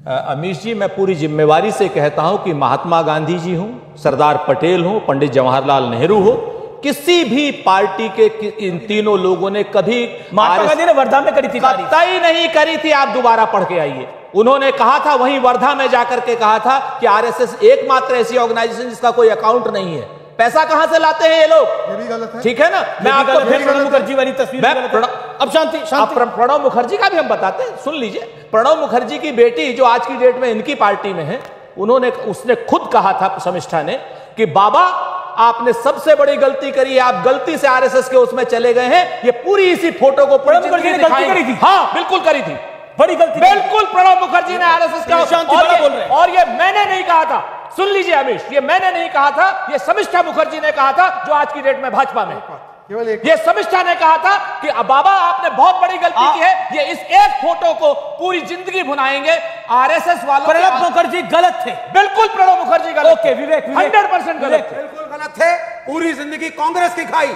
अमीश जी, मैं पूरी जिम्मेवारी से कहता हूं कि महात्मा गांधी जी हों, सरदार पटेल हों, पंडित जवाहरलाल नेहरू हो, किसी भी पार्टी के इन तीनों लोगों ने कभी महात्मा गांधी ने वर्धा में करी थी, कतई नहीं करी थी। आप दोबारा पढ़ के आइए, उन्होंने कहा था वहीं वर्धा में जाकर के कहा था कि आरएसएस एकमात्र ऐसी ऑर्गेनाइजेशन जिसका कोई अकाउंट नहीं है। पैसा कहां से लाते हैं ये लोग? ये भी गलत है, ठीक है ना। मैं आपको फिर प्रणब मुखर्जी वाली तस्वीर, अब शांति प्रणब मुखर्जी का भी हम बताते हैं, सुन लीजिए। प्रणब मुखर्जी की बेटी जो आज की डेट में इनकी पार्टी में है, उसने खुद कहा था शर्मिष्ठा ने कि बाबा आपने सबसे बड़ी गलती करी है, आप गलती से आरएसएस के उसमें चले गए हैं। ये पूरी इसी फोटो को प्रणब मुखर्जी ने गलती करी थी। हाँ बिल्कुल करी थी, बड़ी गलती, बिल्कुल प्रणब मुखर्जी ने आरएसएस का। और ये मैंने नहीं कहा था, सुन लीजिए अमीश, ये मैंने नहीं कहा था, ये शर्मिष्ठा मुखर्जी ने कहा था जो आज की डेट में भाजपा में। ये शर्मिष्ठा ने कहा था कि बाबा आपने बहुत बड़ी गलती की है, ये इस एक फोटो को पूरी जिंदगी भुनाएंगे आरएसएस वालों। प्रणब मुखर्जी गलत थे, बिल्कुल प्रणब मुखर्जी गलत। ओके विवेक 100% गलत, बिल्कुल गलत थे। पूरी जिंदगी कांग्रेस की खाई,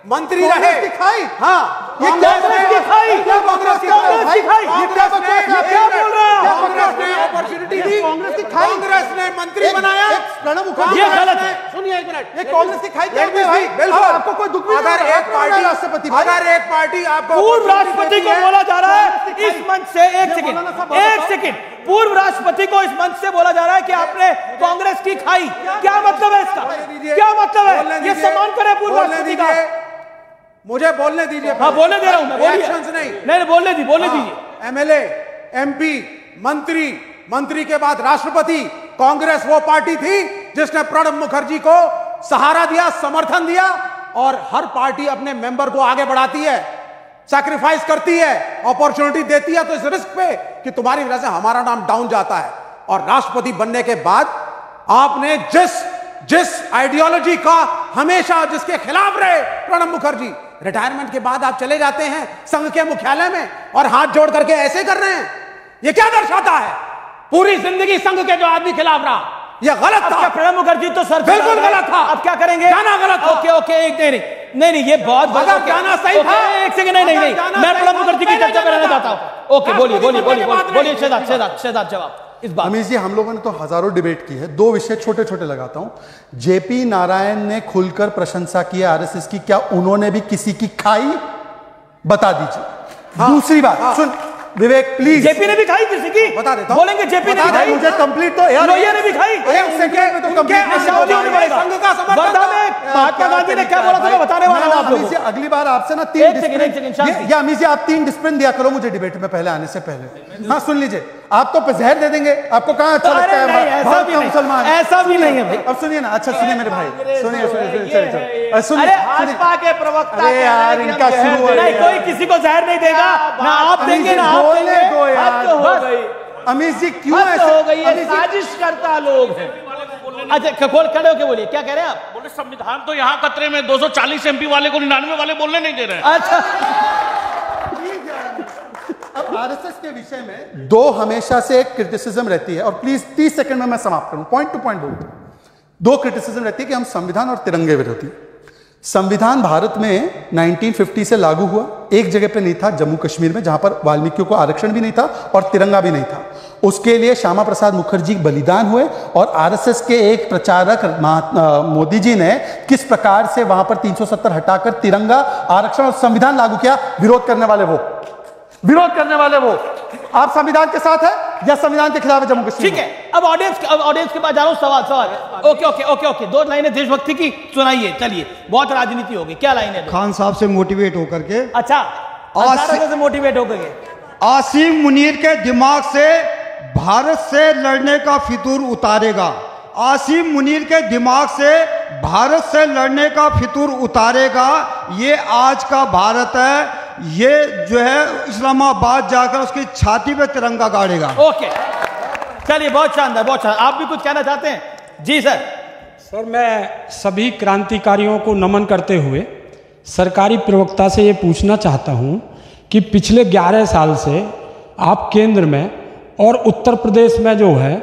मंत्री रहे, खाई। हाँ ये कांग्रेस की खाई, क्या कांग्रेस की खाई? ये क्या बोल रहे हैं? कांग्रेस ने अपॉर्चुनिटी दी, कांग्रेस की खाई, कांग्रेस ने मंत्री बनाया। प्रणब मुखर्जी ये गलत है। सुनिए एक मिनट, ये कांग्रेस की खाई क्या है भाई? बिल्कुल आपको कोई दुख नहीं? अगर एक पार्टी राष्ट्रपति, अगर एक पार्टी आपको पूर्व राष्ट्रपति को बोला जा रहा है इस मंच से, एक सेकंड, पूर्व राष्ट्रपति को इस मंच से बोला जा रहा है कि आपने कांग्रेस की खाई। क्या मतलब है इसका? क्या मतलब है? ये सम्मान करे पूर्व राष्ट्रपति का। मुझे बोलने दीजिए। हाँ बोलने दे रहा हूं मैं, रिएक्शंस नहीं, बोलने दीजिए। एमएलए, एमपी, मंत्री के बाद राष्ट्रपति। कांग्रेस वो पार्टी थी जिसने प्रणब मुखर्जी को सहारा दिया, समर्थन दिया, और हर पार्टी अपने मेंबर को आगे बढ़ाती है, सैक्रिफाइस करती है, अपॉर्चुनिटी देती है। तो इस रिस्क पे कि तुम्हारी वजह से हमारा नाम डाउन जाता है। और राष्ट्रपति बनने के बाद आपने जिस आइडियोलॉजी का हमेशा जिसके खिलाफ रहे प्रणब मुखर्जी, रिटायरमेंट के बाद आप चले जाते हैं संघ के मुख्यालय में और हाथ जोड़ करके ऐसे कर रहे हैं। ये क्या दर्शाता है? पूरी जिंदगी संघ के जो आदमी खिलाफ रहा, यह गलत था। प्रणब मुखर्जी तो सर बिल्कुल गलत था। अब क्या करेंगे? गाना गलत था। ओके नहीं, ये बहुत अगर गाना सही था। एक सेकंड, नहीं, मैं प्रणब मुखर्जी की चर्चा करना चाहता हूं। ओके बोलिए शहजाद जवाब इस बात। अमीश जी, हम लोगों ने तो हजारों डिबेट की है, दो विषय छोटे छोटे लगाता हूं। जेपी नारायण ने खुलकर प्रशंसा की आरएसएस की, क्या उन्होंने भी किसी की खाई? बता दीजिए। दूसरी बात सुन विवेक प्लीज, जेपी ने भी खाई किसी की? बता देता हूं। बोलेंगे जेपी ने भी खाई, मुझे कंप्लीट तो यार लोहिया ने भी खाई। एक सेकंड में तो कंप्लीट संघ का समर्थन। वर्धा में महात्मा गांधी ने क्या बोला था मैं बताने वाला हूं आप लोगों को। अगली बार आपसे ना एक सेकंड, या अमीश जी आप 3 डिस्प्लिन दिया करो मुझे डिबेट में पहले आने से पहले। हाँ सुन लीजिए, आप तो जहर दे देंगे, आपको कहाँ अच्छा लगता है? मुसलमान ऐसा भी नहीं है भाई। अब सुनिए ना, अच्छा सुनिए मेरे भाई, सुनिए भाजपा के प्रवक्ता यार इनका शुरू नहीं, कोई किसी को जहर नहीं देगा, ना आप देंगे ना आप बोलने दो यार। अमीश जी क्यों ऐसे हो गई है? साजिश करता लोग हैं। अच्छा खड़े होके बोलिए, क्या कह रहे हैं आप? बोले संविधान तो यहाँ खतरे में, 240 एमपी वाले को 99 वाले बोलने नहीं दे रहे हैं। अच्छा अब आरएसएस के विषय में दो हमेशा से एक क्रिटिसिज्म रहती है, और प्लीज 30 सेकंड में मैं समाप्त करूं, पॉइंट टू पॉइंट बोलूं। दो क्रिटिसिज्म रहती है कि हम संविधान और तिरंगे विरोधी। संविधान भारत में 1950 से लागू हुआ, एक जगह पे नहीं था, जम्मू कश्मीर में, जहां पर वाल्मीकियों को आरक्षण भी नहीं था और तिरंगा भी नहीं था। उसके लिए श्यामा प्रसाद मुखर्जी बलिदान हुए, और आरएसएस के एक प्रचारक मोदी जी ने किस प्रकार से वहां पर 370 हटाकर तिरंगा, आरक्षण और संविधान लागू किया। विरोध करने वाले वो आप संविधान के साथ है या संविधान के खिलाफ है जम्मू कश्मीर? ठीक है, अब ऑडियंस के पास जा रहा हूं। सवाल ओके 2 लाइनें देशभक्ति की सुनाइए। चलिए, बहुत राजनीति होगी, क्या लाइन है? खान साहब से मोटिवेट होकर के, अच्छा से मोटिवेट होकर के, आसिम मुनीर के दिमाग से भारत से लड़ने का फितूर उतारेगा। आसिम मुनीर के दिमाग से भारत से लड़ने का फितूर उतारेगा। ये आज का भारत है, ये जो है इस्लामाबाद जाकर उसकी छाती पे तिरंगा गाड़ेगा। ओके चलिए, बहुत शानदार। आप भी कुछ कहना चाहते हैं? जी सर। सर, मैं सभी क्रांतिकारियों को नमन करते हुए सरकारी प्रवक्ता से ये पूछना चाहता हूँ कि पिछले 11 साल से आप केंद्र में और उत्तर प्रदेश में जो है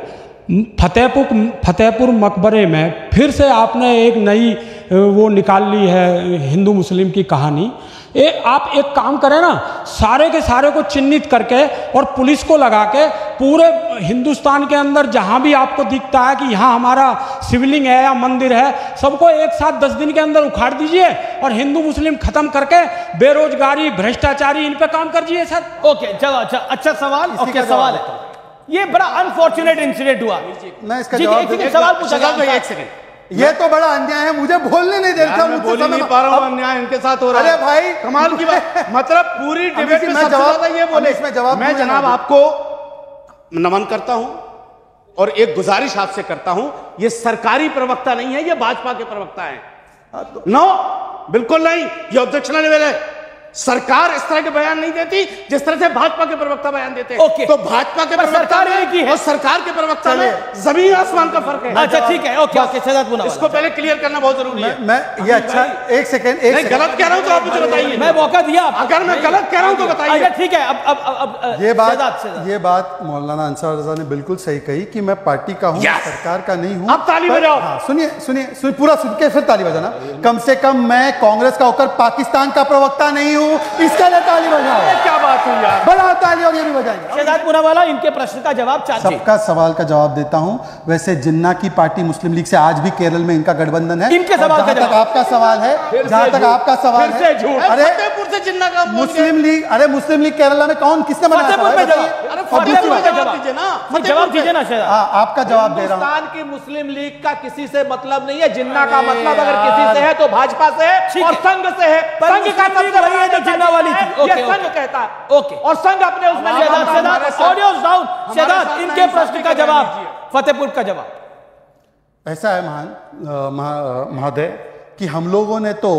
फतेहपुर मकबरे में फिर से आपने एक नई वो निकाल ली है हिंदू मुस्लिम की कहानी। आप एक काम करें ना, सारे के सारे को चिन्हित करके और पुलिस को लगा के पूरे हिंदुस्तान के अंदर जहां भी आपको दिखता है कि यहाँ हमारा शिवलिंग है या मंदिर है, सबको एक साथ 10 दिन के अंदर उखाड़ दीजिए और हिंदू मुस्लिम खत्म करके बेरोजगारी भ्रष्टाचारी इन पे काम कर दीजिए सर। ओके चलो, अच्छा सवाल। ओके सवाल है, ये बड़ा अनफॉर्चुनेट इंसिडेंट हुआ। मैं इसका जवाब सवाल पूछा, एक सेकंड, ये तो बड़ा अन्याय है, मुझे बोलने नहीं दे रहा, मैं बोल नहीं पा रहा हूं, अन्याय इनके साथ हो रहा है। अरे भाई कमाल की बात, मतलब पूरी डिबेट में सबसे ज्यादा ये बोले। इसमें जवाब मैं जनाब आपको नमन करता हूं और एक गुजारिश आपसे करता हूं, ये सरकारी प्रवक्ता नहीं है, ये भाजपा के प्रवक्ता हैं। नो, बिल्कुल नहीं, ये ऑब्जेक्शनल लेवल है। सरकार इस तरह के बयान नहीं देती जिस तरह से भाजपा के प्रवक्ता बयान देते हैं। ओके, तो भाजपा के प्रवक्ता में और सरकार के प्रवक्ता में जमीन आसमान का फर्क है। अच्छा ठीक है, ओके ओके शहजाद पुनावाला, इसको पहले क्लियर करना बहुत जरूरी है। मैं ये अच्छा एक सेकंड, गलत कह रहा हूं तो आप मुझे बताइए। मैं मौका दिया, अगर मैं गलत कह रहा हूं तो बताइए। ठीक है, अब ये बात मौलाना अंसार रजा ने बिल्कुल सही कही कि मैं पार्टी का हूं, सरकार का नहीं हूं। आप ताली बजाओ। सुनिए पूरा सुन के फिर ताली बजाना। कम से कम मैं कांग्रेस का होकर पाकिस्तान का प्रवक्ता नहीं हूं, इसका ताली बजाओ। क्या बात हुई यार, बड़ा ताली और ये भी बजाएंगे। शहजाद पुनावाला, इनके प्रश्न का जवाब चाहिए। सबका सवाल का जवाब देता हूं। वैसे जिन्ना की पार्टी मुस्लिम लीग से आज भी केरल में इनका गठबंधन है। इनके सवाल का जहां तक आपका सवाल है, जहां तक आपका सवाल है, अरे फतेहपुर से जिन्ना का मुस्लिम लीग, अरे मुस्लिम लीग केरला में कौन किसने बनाया? फतेहपुर में जवाब दीजिए ना शहजाद। आपका जवाब दे रहा हूं। हिंदुस्तान की मुस्लिम लीग का किसी से मतलब नहीं है। जिन्ना का मतलब अगर किसी से है तो भाजपा से है और संघ से है। संघ का मतलब वही है जो जिन्ना वाली थी, ये संघ कहता है। ओके, और संघ अपने उसमें ऑडियोज डाउन। शहजाद, इनके प्रश्न का जवाब, फतेहपुर का जवाब। ऐसा है महोदय कि हम लोगों ने तो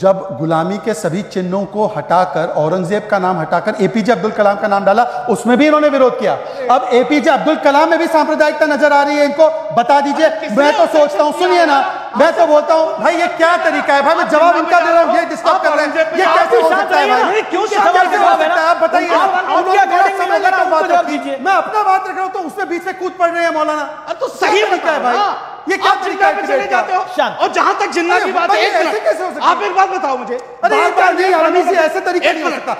जब गुलामी के सभी चिन्हों को हटाकर औरंगजेब का नाम हटाकर एपीजे अब्दुल कलाम का नाम डाला, उसमें भी इन्होंने विरोध किया। अब एपीजे अब्दुल कलाम में भी सांप्रदायिकता नजर आ रही है, इनको बता दीजिए। मैं तो सोचता हूं, सुनिए ना, मैं तो बोलता हूं भाई ये क्या तरीका है भाई, मैं जवाब इनका दे रहा हूं, ये डिस्टर्ब कर रहे हैं, ये कैसे हो सकता है भाई? क्यों सवाल का जवाब है ना, आप बताइए। मैं अपना बात रख रहा हूं तो उसमें बीच में कूद पड़ रहे हैं मौलाना। तो सही तरीका है भाई, ये क्या तरीका है? चले जाते हो। और जहां तक जिन्ना की बात है, आप एक बात बताओ मुझे। अरे ऐसे तरीके नहीं हो सकता।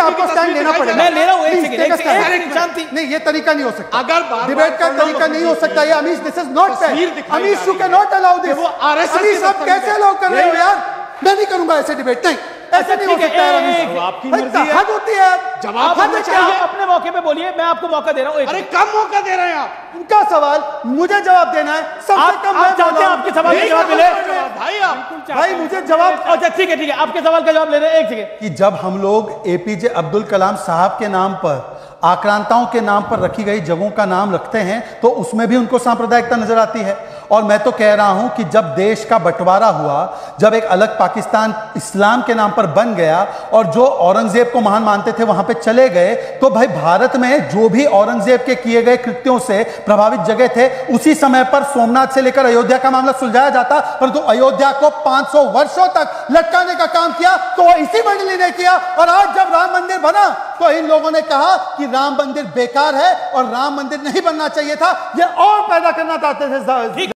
आपको स्टैंड लेना पड़ेगा। मैं ले रहा हूं, एक सेकंड। नहीं, ये तरीका नहीं हो सकता। अगर डिबेट का तरीका नहीं हो सकता। ये Amish, this is not fair. Amish, you can not allow this. Amish, आप कैसे लोग कर रहे हो यार? मैं नहीं करूंगा ऐसे डिबेट, नहीं, ऐसे नहीं हो सकता है। आपकी मर्जी है, हद होती है। जवाब अपने मौके पे बोलिए, मैं आपको मौका दे रहा हूं। अरे कम मौका दे रहे हैं आप। उनका सवाल मुझे जवाब देना है, सबसे कम मैं चाहते हैं आपके सवाल का जवाब मिले। भाई मुझे जवाब, अच्छा ठीक है, आपके सवाल का जवाब ले रहे हैं। एक सेकंड, कि जब हम लोग एपीजे अब्दुल कलाम साहब के नाम पर, आक्रांताओं के नाम पर रखी गई जगहों का नाम रखते हैं तो उसमें भी उनको सांप्रदायिकता नजर आती है। और मैं तो कह रहा हूं कि जब देश का बंटवारा हुआ, जब एक अलग पाकिस्तान इस्लाम के नाम पर बन गया और जो औरंगजेब को महान मानते थे वहां पे चले गए, तो भाई भारत में जो भी औरंगजेब के किए गए कृत्यों से प्रभावित जगह थे, उसी समय पर सोमनाथ से लेकर अयोध्या का मामला सुलझाया जाता। परंतु अयोध्या को 500 वर्षों तक लटकाने का काम किया तो इसी मंडली ने किया। और आज जब राम मंदिर बना तो इन लोगों ने कहा कि राम मंदिर बेकार है और राम मंदिर नहीं बनना चाहिए था। ये और पैदा करना चाहते थे।